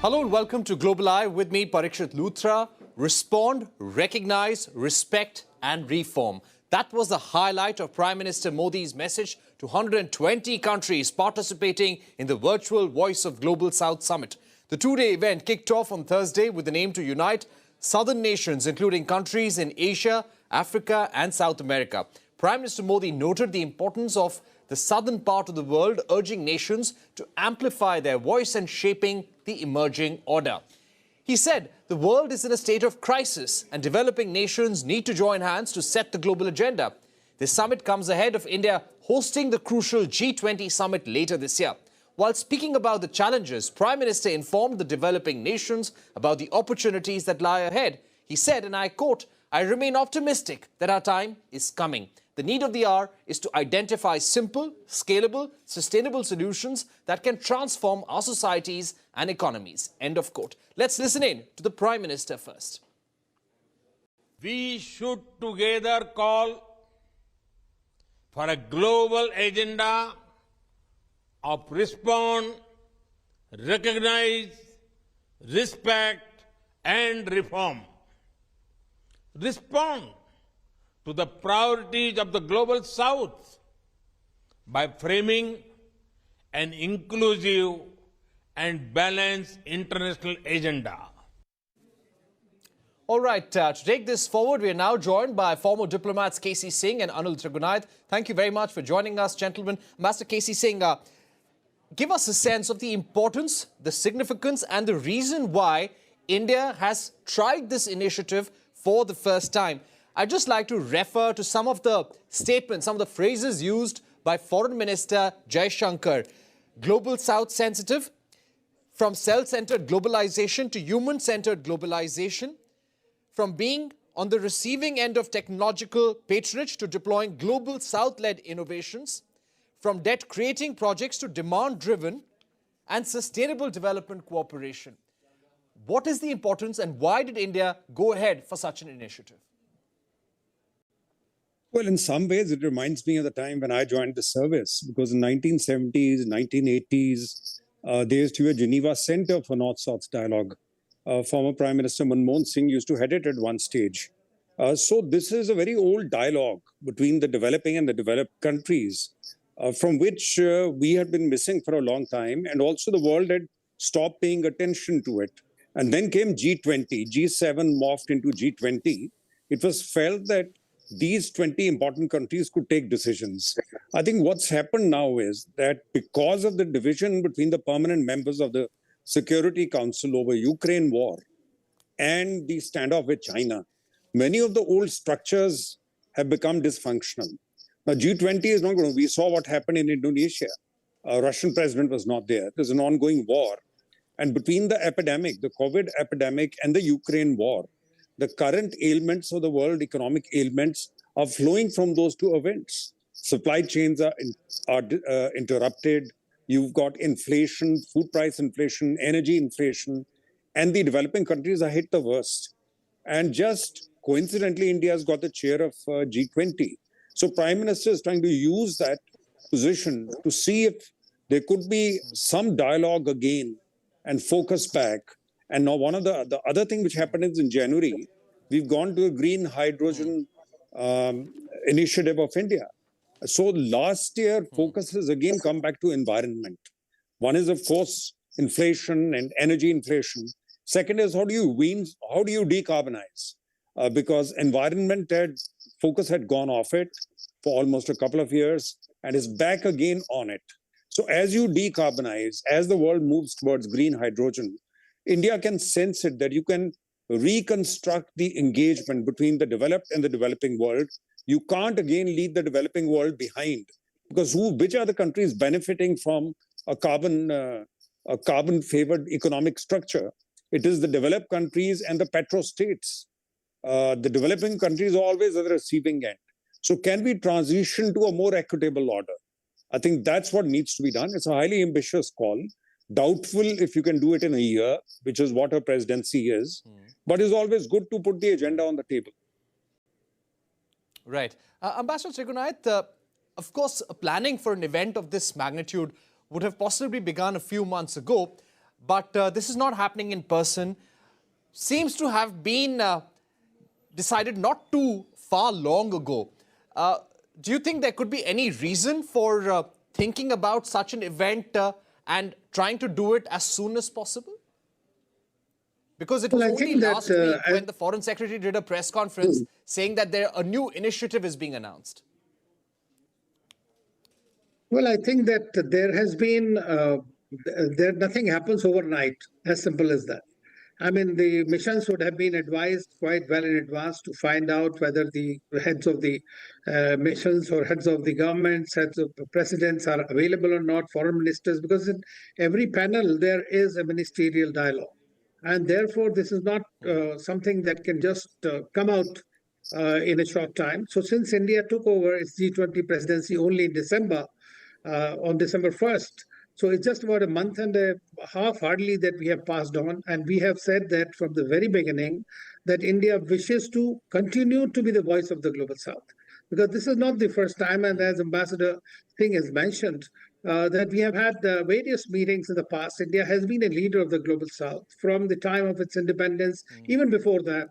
Hello and welcome to Global Eye. With me, Parikshit Luthra. Respond, recognize, respect and reform. That was the highlight of Prime Minister Modi's message to 120 countries participating in the virtual Voice of Global South Summit. The two-day event kicked off on Thursday with an aim to unite southern nations, including countries in Asia, Africa and South America. Prime Minister Modi noted the importance of the southern part of the world, urging nations to amplify their voice and shaping the emerging order. He said the world is in a state of crisis and developing nations need to join hands to set the global agenda. This summit comes ahead of India hosting the crucial G20 summit later this year. While speaking about the challenges, Prime Minister informed the developing nations about the opportunities that lie ahead. He said, and I quote, "I remain optimistic that our time is coming. The need of the hour is to identify simple, scalable, sustainable solutions that can transform our societies and economies." End of quote. Let's listen in to the Prime Minister first. We should together call for a global agenda of respond, recognize, respect and reform. Respond to the priorities of the Global South by framing an inclusive and balanced international agenda. All right, to take this forward, we are now joined by former diplomats KC Singh and Anil Trigunayat. Thank you very much for joining us, gentlemen. Master KC Singh, give us a sense of the importance, the significance and the reason why India has tried this initiative for the first time. I'd just like to refer to some of the statements, some of the phrases used by Foreign Minister Jaishankar. Global South sensitive, from self-centered globalization to human-centered globalization, from being on the receiving end of technological patronage to deploying global South-led innovations, from debt-creating projects to demand-driven and sustainable development cooperation. What is the importance and why did India go ahead for such an initiative? Well, in some ways, it reminds me of the time when I joined the service, because in 1970s, 1980s, there used to be a Geneva Center for North-South Dialogue. Former Prime Minister Manmohan Singh used to head it at one stage. So this is a very old dialogue between the developing and the developed countries, from which we had been missing for a long time, and also the world had stopped paying attention to it. And then came G20, G7 morphed into G20. It was felt that these 20 important countries could take decisions. I think what's happened now is that because of the division between the permanent members of the Security Council over Ukraine war and the standoff with China, many of the old structures have become dysfunctional. Now, G20 is not going to, we saw what happened in Indonesia. Russian president was not there. There's an ongoing war. And between the epidemic, the COVID epidemic and the Ukraine war, the current ailments of the world, economic ailments, are flowing from those two events. Supply chains are interrupted. You've got inflation, food price inflation, energy inflation, and the developing countries are hit the worst. And just coincidentally, India has got the chair of G20. So Prime Minister is trying to use that position to see if there could be some dialogue again and focus back. And now one of the other thing which happened is in January, we've gone to a green hydrogen initiative of India. So last year, focus has again come back to environment. One is, of course, inflation and energy inflation. Second is how do you decarbonize? Because environment focus had gone off it for almost a couple of years and is back again on it. So as you decarbonize, as the world moves towards green hydrogen, India can sense it that you can reconstruct the engagement between the developed and the developing world. You can't again leave the developing world behind, because which are the countries benefiting from a carbon-favored economic structure? It is the developed countries and the petro-states. The developing countries are always at the receiving end. So can we transition to a more equitable order? I think that's what needs to be done. It's a highly ambitious call. Doubtful if you can do it in a year, which is what her presidency is. But it's always good to put the agenda on the table. Right. Ambassador Trigunayat, of course, planning for an event of this magnitude would have possibly begun a few months ago. but this is not happening in person. Seems to have been decided not too far long ago. Do you think there could be any reason for thinking about such an event and trying to do it as soon as possible? Because it was only last week when the Foreign Secretary did a press conference saying that a new initiative is being announced. Well, I think that there has been, nothing happens overnight, as simple as that. I mean, the missions would have been advised quite well in advance to find out whether the heads of the missions or heads of the governments, heads of the presidents are available or not, foreign ministers, because in every panel there is a ministerial dialogue. And therefore, this is not something that can just come out in a short time. So since India took over its G20 presidency only in December, on December 1st, so it's just about a month and a half hardly that we have passed on. And we have said that from the very beginning that India wishes to continue to be the voice of the Global South. Because this is not the first time, and as Ambassador Singh has mentioned, that we have had various meetings in the past. India has been a leader of the Global South from the time of its independence, even before that,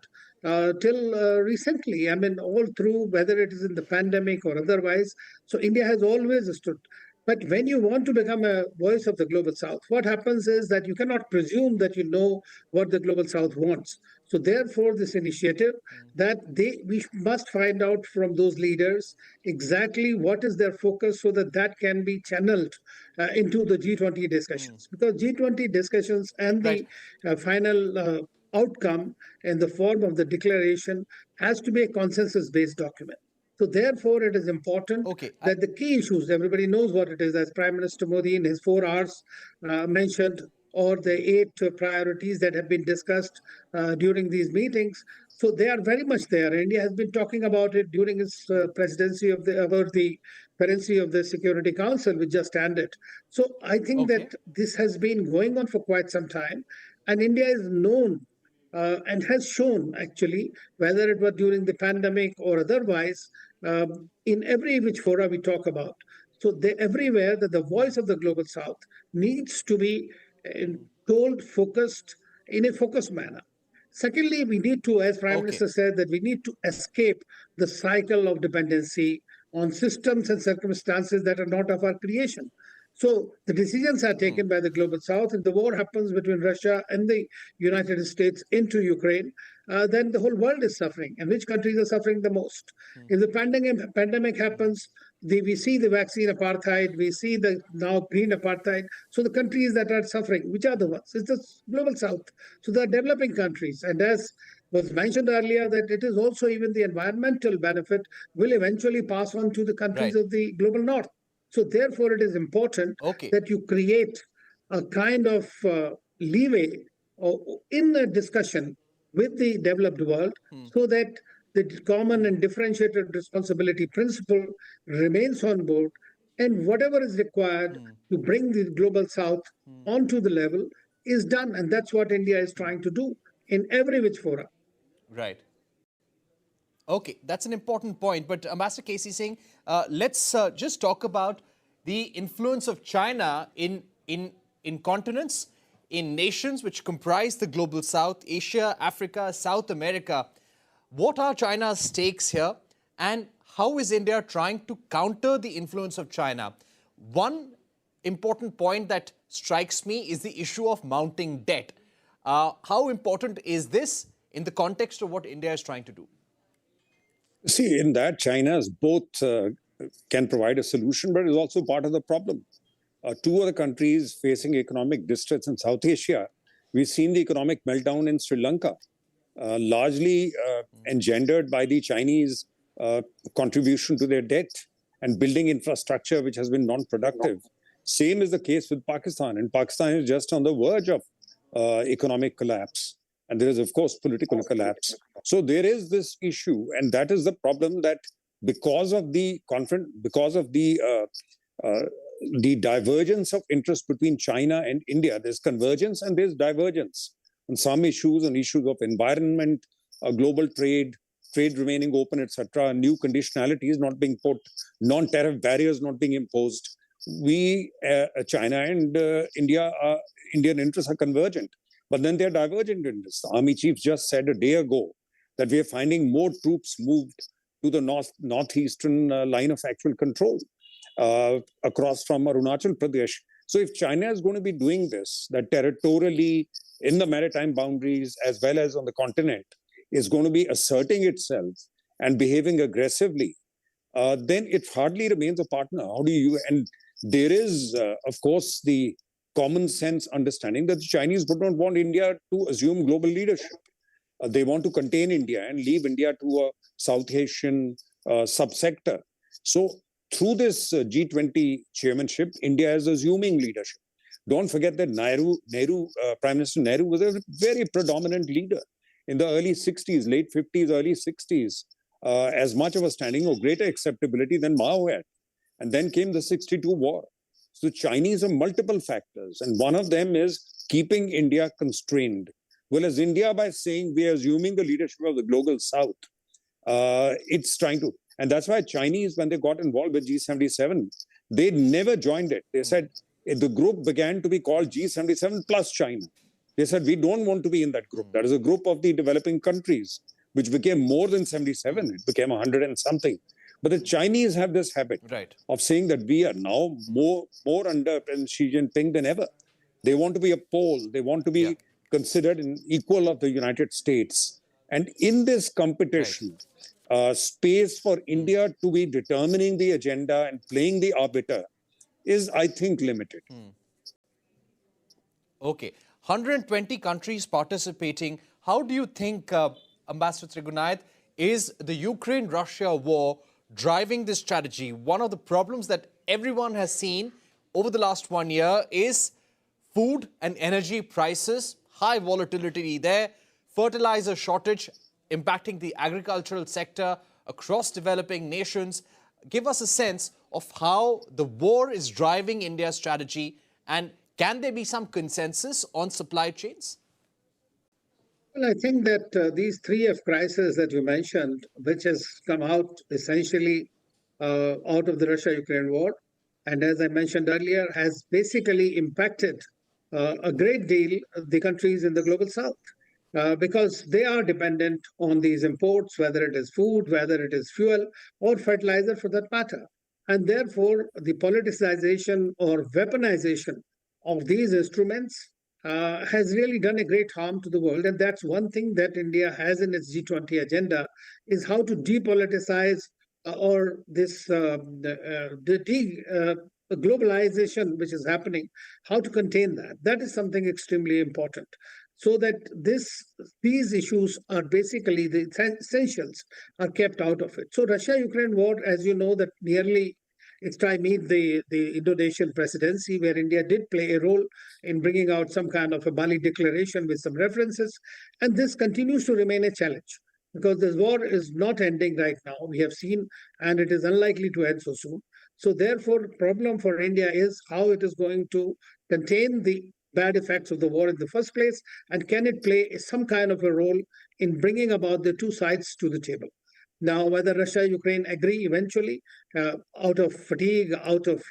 till recently. I mean, all through, whether it is in the pandemic or otherwise. So India has always stood. But when you want to become a voice of the Global South, what happens is that you cannot presume that you know what the Global South wants. So therefore, this initiative that we must find out from those leaders exactly what is their focus so that that can be channeled into the G20 discussions. Because G20 discussions and the final outcome in the form of the declaration has to be a consensus-based document. So therefore, it is important that the key issues, everybody knows what it is, as Prime Minister Modi in his 4 hours mentioned, or the 8 priorities that have been discussed during these meetings. So they are very much there. India has been talking about it during its presidency of the presidency of the Security Council, which just ended. So I think that this has been going on for quite some time, and India is known and has shown, actually, whether it was during the pandemic or otherwise, in every which fora we talk about. So everywhere that the voice of the Global South needs to be told, focused, in a focused manner. Secondly, we need to, as Prime Minister said, that we need to escape the cycle of dependency on systems and circumstances that are not of our creation. So the decisions are taken by the Global South. If the war happens between Russia and the United States into Ukraine, then the whole world is suffering. And which countries are suffering the most? If the pandemic happens, we see the vaccine apartheid, we see the now green apartheid. So the countries that are suffering, which are the ones? It's the Global South. So they are developing countries. And as was mentioned earlier, that it is also even the environmental benefit will eventually pass on to the countries of the Global North. So therefore, it is important that you create a kind of leeway in the discussion with the developed world so that the common and differentiated responsibility principle remains on board, and whatever is required to bring the Global South onto the level is done. And that's what India is trying to do in every which fora. Right. Okay, that's an important point. But Ambassador K.C. Singh, let's just talk about the influence of China in continents, in nations which comprise the Global South, Asia, Africa, South America. What are China's stakes here, and how is India trying to counter the influence of China? One important point that strikes me is the issue of mounting debt. How important is this in the context of what India is trying to do? See, in that, China's both can provide a solution, but is also part of the problem. 2 other countries facing economic distress in South Asia. We've seen the economic meltdown in Sri Lanka, largely engendered by the Chinese contribution to their debt and building infrastructure, which has been non-productive. Same is the case with Pakistan, and Pakistan is just on the verge of economic collapse. And there is, of course, political collapse. So there is this issue, and that is the problem, that because of the divergence of interest between China and India, there's convergence and there's divergence on some issues, and issues of environment, global trade remaining open, etc., new conditionalities not being put, non-tariff barriers not being imposed. China and Indian interests are convergent. But then they're divergent in this. The army chief just said a day ago that we are finding more troops moved to the northeastern line of actual control across from Arunachal Pradesh. So if China is going to be doing this, that territorially in the maritime boundaries as well as on the continent is going to be asserting itself and behaving aggressively, then it hardly remains a partner. How do you? And there is, of course, the common sense understanding that the Chinese would not want India to assume global leadership. They want to contain India and leave India to a South Asian subsector. So through this G20 chairmanship, India is assuming leadership. Don't forget that Prime Minister Nehru was a very predominant leader in the early 60s, late 50s, early 60s, as much of a standing or greater acceptability than Mao had. And then came the 62 war. So Chinese have multiple factors, and one of them is keeping India constrained. Whereas India, by saying we are assuming the leadership of the global South, it's trying to, and that's why Chinese, when they got involved with G77, they never joined it. They said the group began to be called G77 plus China. They said we don't want to be in that group. That is a group of the developing countries, which became more than 77. It became 100 and something. But the Chinese have this habit of saying that we are now more under President Xi Jinping than ever. They want to be a pole. They want to be considered an equal of the United States. And in this competition, space for India to be determining the agenda and playing the arbiter is, I think, limited. Okay. 120 countries participating. How do you think, Ambassador Trigunayat, is the Ukraine-Russia war driving this strategy? One of the problems that everyone has seen over the last 1 year is food and energy prices, high volatility there, fertilizer shortage impacting the agricultural sector across developing nations. Give us a sense of how the war is driving India's strategy, and can there be some consensus on supply chains? Well, I think that these three F crises that you mentioned, which has come out essentially out of the Russia-Ukraine war, and as I mentioned earlier, has basically impacted a great deal the countries in the global South, because they are dependent on these imports, whether it is food, whether it is fuel, or fertilizer for that matter. And therefore, the politicization or weaponization of these instruments has really done a great harm to the world. And that's one thing that India has in its G20 agenda, is how to depoliticize or this globalization which is happening, how to contain that. That is something extremely important. So that these issues are basically the essentials are kept out of it. So Russia-Ukraine war, as you know, that nearly it's meet the Indonesian presidency, where India did play a role in bringing out some kind of a Bali declaration with some references. And this continues to remain a challenge because this war is not ending right now, we have seen, and it is unlikely to end so soon. So therefore, the problem for India is how it is going to contain the bad effects of the war in the first place, and can it play some kind of a role in bringing about the two sides to the table. Now, whether Russia and Ukraine agree eventually out of fatigue, out of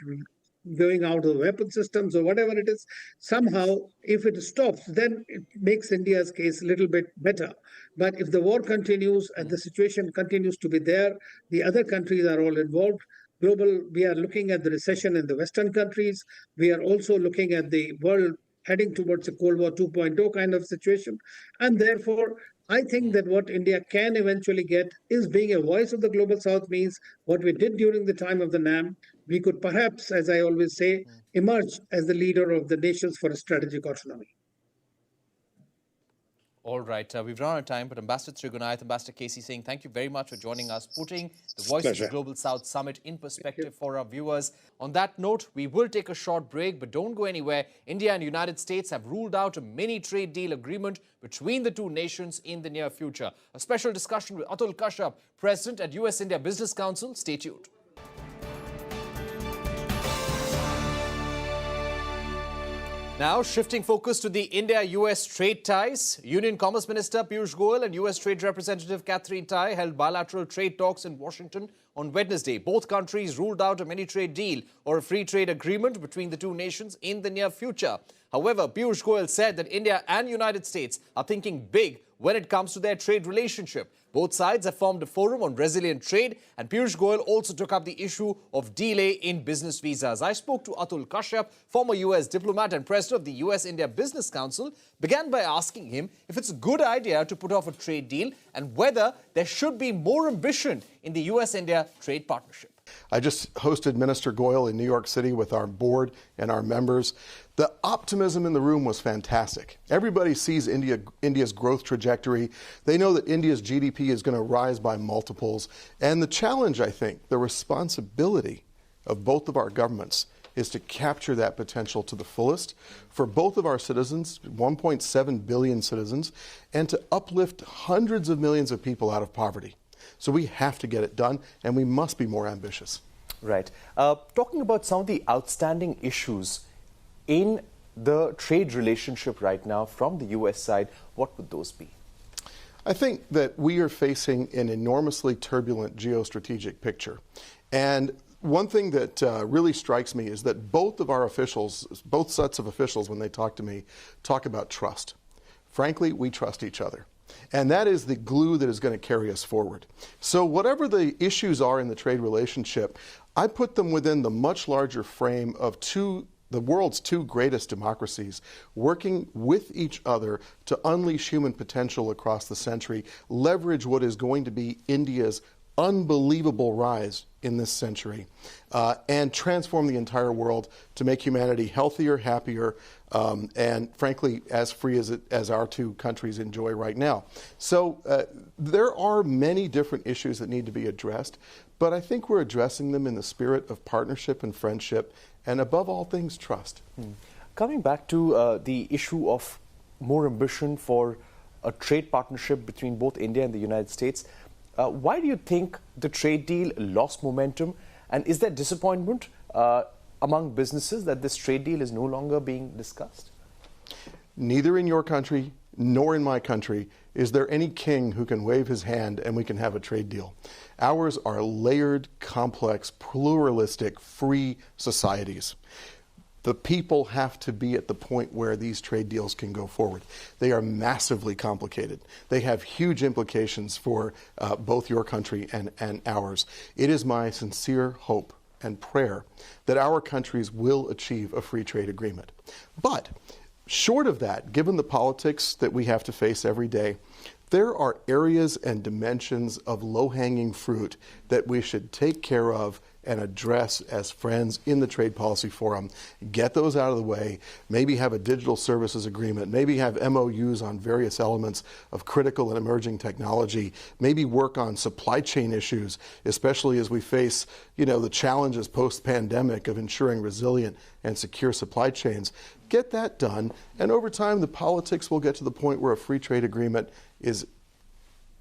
going out of weapon systems or whatever it is, somehow, if it stops, then it makes India's case a little bit better. But if the war continues and the situation continues to be there, the other countries are all involved. We are looking at the recession in the Western countries. We are also looking at the world heading towards a Cold War 2.0 kind of situation. And therefore, I think that what India can eventually get is being a voice of the global South. Means what we did during the time of the NAM, we could perhaps, as I always say, emerge as the leader of the nations for a strategic autonomy. All right, we've run out of time, but Ambassador Trigunayat, Ambassador KC Singh, thank you very much for joining us, putting the Voice of the Global South Summit in perspective for our viewers. On that note, we will take a short break, but don't go anywhere. India and United States have ruled out a mini trade deal agreement between the two nations in the near future. A special discussion with Atul Keshap, President at US-India Business Council. Stay tuned. Now, shifting focus to the India-US trade ties. Union Commerce Minister Piyush Goyal and US Trade Representative Catherine Tai held bilateral trade talks in Washington on Wednesday. Both countries ruled out a mini-trade deal or a free trade agreement between the two nations in the near future. However, Piyush Goyal said that India and United States are thinking big when it comes to their trade relationship. Both sides have formed a forum on resilient trade, and Piyush Goyal also took up the issue of delay in business visas. I spoke to Atul Keshap, former US diplomat and president of the US-India Business Council, began by asking him if it's a good idea to put off a trade deal and whether there should be more ambition in the US-India trade partnership. I just hosted Minister Goyal in New York City with our board and our members. The optimism in the room was fantastic. Everybody sees India's growth trajectory. They know that India's GDP is going to rise by multiples. And the challenge, I think, the responsibility of both of our governments is to capture that potential to the fullest for both of our citizens, 1.7 billion citizens, and to uplift hundreds of millions of people out of poverty. So we have to get it done, and we must be more ambitious. Right. Talking about some of the outstanding issues in the trade relationship right now from the US side, what would those be? I think that we are facing an enormously turbulent geostrategic picture. And one thing that really strikes me is that both of our officials, both sets of officials, when they talk to me, talk about trust. Frankly, we trust each other. And that is the glue that is going to carry us forward. So whatever the issues are in the trade relationship, I put them within the much larger frame of the world's two greatest democracies working with each other to unleash human potential across the century, leverage what is going to be India's unbelievable rise in this century, and transform the entire world to make humanity healthier, happier, and frankly, as free as our two countries enjoy right now. So there are many different issues that need to be addressed, but I think we're addressing them in the spirit of partnership and friendship, and above all things, trust. Coming back to the issue of more ambition for a trade partnership between both India and the United States, why do you think the trade deal lost momentum? And is there disappointment among businesses that this trade deal is no longer being discussed? Neither in your country nor in my country is there any king who can wave his hand and we can have a trade deal. Ours are layered, complex, pluralistic, free societies. The people have to be at the point where these trade deals can go forward. They are massively complicated. They have huge implications for both your country and ours. It is my sincere hope and prayer that our countries will achieve a free trade agreement. But short of that, given the politics that we have to face every day, there are areas and dimensions of low-hanging fruit that we should take care of and address as friends in the Trade Policy Forum. Get those out of the way, maybe have a digital services agreement, maybe have MOUs on various elements of critical and emerging technology, maybe work on supply chain issues, especially as we face, the challenges post-pandemic of ensuring resilient and secure supply chains. Get that done, and over time the politics will get to the point where a free trade agreement is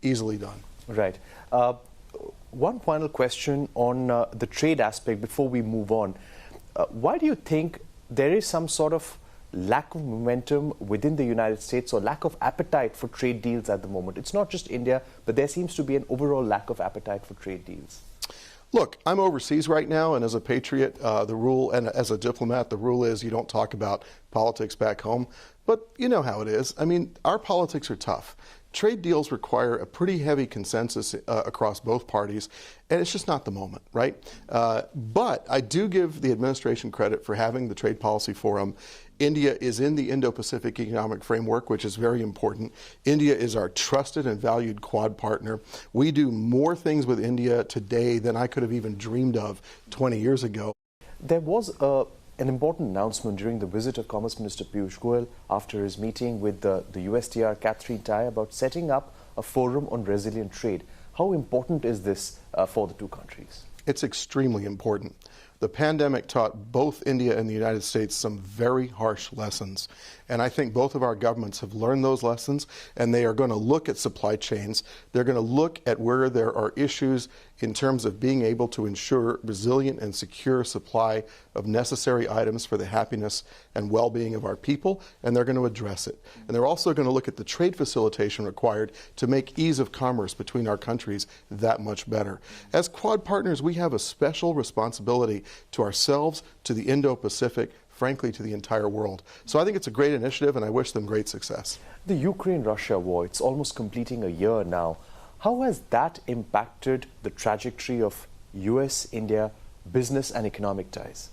easily done. Right. One final question on the trade aspect before we move on. Why do you think there is some sort of lack of momentum within the United States or lack of appetite for trade deals at the moment? It's not just India, but there seems to be an overall lack of appetite for trade deals. Look, I'm overseas right now, and as a patriot, the rule, and as a diplomat, the rule is you don't talk about politics back home. But you know how it is. I mean, our politics are tough. Trade deals require a pretty heavy consensus across both parties, and it's just not the moment, right? But I do give the administration credit for having the Trade Policy Forum. India is in the Indo-Pacific Economic Framework, which is very important. India is our trusted and valued Quad partner. We do more things with India today than I could have even dreamed of 20 years ago. There was an important announcement during the visit of Commerce Minister Piyush Goyal after his meeting with the USTR Catherine Tai about setting up a forum on resilient trade. How important is this for the two countries? It's extremely important. The pandemic taught both India and the United States some very harsh lessons. And I think both of our governments have learned those lessons, and they are going to look at supply chains. They're going to look at where there are issues in terms of being able to ensure resilient and secure supply of necessary items for the happiness and well-being of our people, and they're going to address it. And they're also going to look at the trade facilitation required to make ease of commerce between our countries that much better. As Quad partners, we have a special responsibility to ourselves, to the Indo-Pacific, frankly, to the entire world. So I think it's a great initiative, and I wish them great success. The Ukraine-Russia war, it's almost completing a year now. How has that impacted the trajectory of US-India business and economic ties?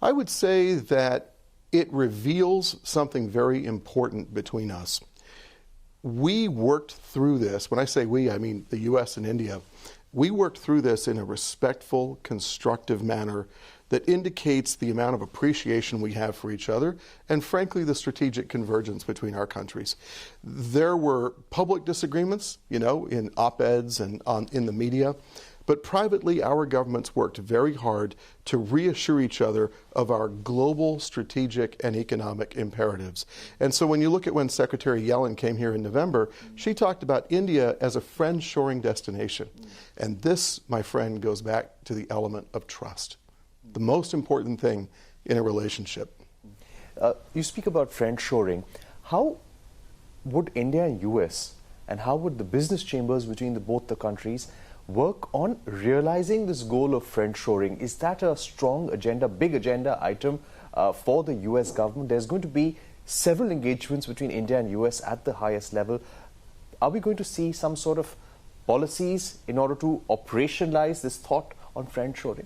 I would say that it reveals something very important between us. We worked through this. When I say we, I mean the US and India. We worked through this in a respectful, constructive manner that indicates the amount of appreciation we have for each other and, frankly, the strategic convergence between our countries. There were public disagreements, in op-eds and in the media, but privately our governments worked very hard to reassure each other of our global strategic and economic imperatives. And so when you look at when Secretary Yellen came here in November, she talked about India as a friend-shoring destination. And this, my friend, goes back to the element of trust. The most important thing in a relationship. You speak about friendshoring. How would India and US, and how would the business chambers between both the countries work on realizing this goal of friendshoring? Is that a strong agenda, big agenda item for the US government? There's going to be several engagements between India and US at the highest level. Are we going to see some sort of policies in order to operationalize this thought on friendshoring?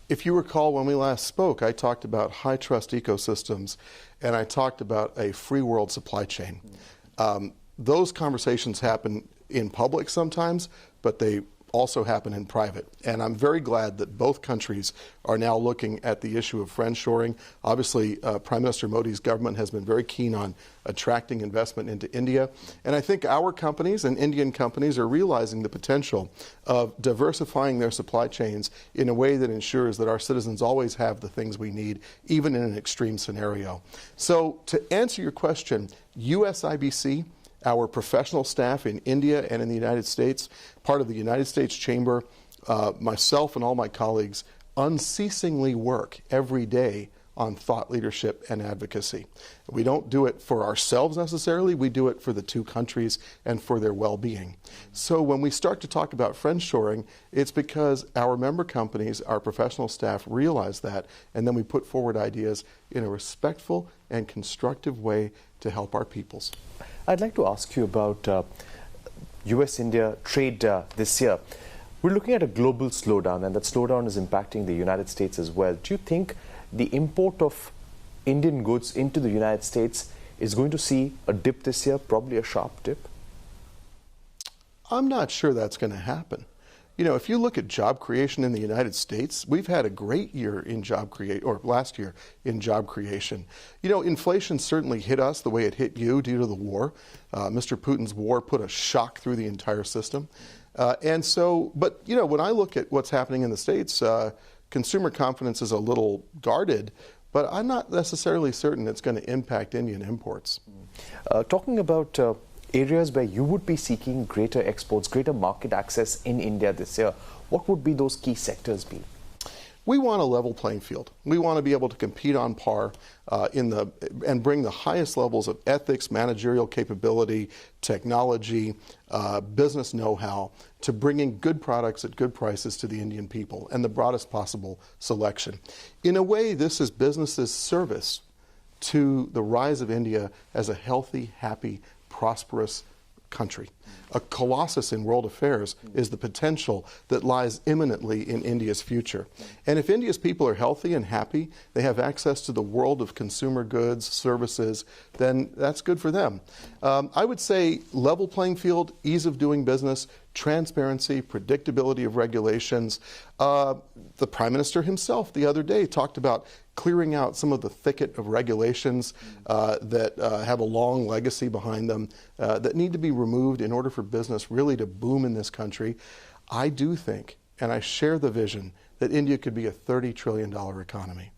If you recall, when we last spoke, I talked about high trust ecosystems, and I talked about a free world supply chain. Those conversations happen in public sometimes, but they also happen in private. And I'm very glad that both countries are now looking at the issue of friendshoring. Obviously, Prime Minister Modi's government has been very keen on attracting investment into India. And I think our companies and Indian companies are realizing the potential of diversifying their supply chains in a way that ensures that our citizens always have the things we need, even in an extreme scenario. So to answer your question, USIBC, our professional staff in India and in the United States, part of the United States Chamber, myself and all my colleagues unceasingly work every day on thought leadership and advocacy. We don't do it for ourselves necessarily, we do it for the two countries and for their well-being. So when we start to talk about friendshoring, it's because our member companies, our professional staff realize that, and then we put forward ideas in a respectful and constructive way to help our peoples. I'd like to ask you about US-India trade this year. We're looking at a global slowdown, and that slowdown is impacting the United States as well. Do you think the import of Indian goods into the United States is going to see a dip this year, probably a sharp dip? I'm not sure that's going to happen. If you look at job creation in the United States, we've had a great year in job creation, or last year in job creation. Inflation certainly hit us the way it hit you due to the war. Mr. Putin's war put a shock through the entire system. But when I look at what's happening in the States, consumer confidence is a little guarded, but I'm not necessarily certain it's going to impact Indian imports. Talking about areas where you would be seeking greater exports, greater market access in India this year, what would be those key sectors be? We want a level playing field. We want to be able to compete on par and bring the highest levels of ethics, managerial capability, technology, business know-how to bringing good products at good prices to the Indian people and the broadest possible selection. In a way, this is business's service to the rise of India as a healthy, happy, prosperous country. A colossus in world affairs is the potential that lies imminently in India's future. And if India's people are healthy and happy, they have access to the world of consumer goods, services, then that's good for them. I would say level playing field, ease of doing business, transparency, predictability of regulations. The Prime Minister himself the other day talked about clearing out some of the thicket of regulations that have a long legacy behind them that need to be removed in order for business really to boom in this country. I do think, and I share the vision, that India could be a $30 trillion economy.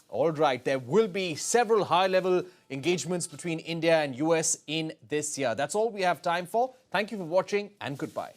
All right, there will be several high-level engagements between India and US in this year. That's all we have time for. Thank you for watching and goodbye.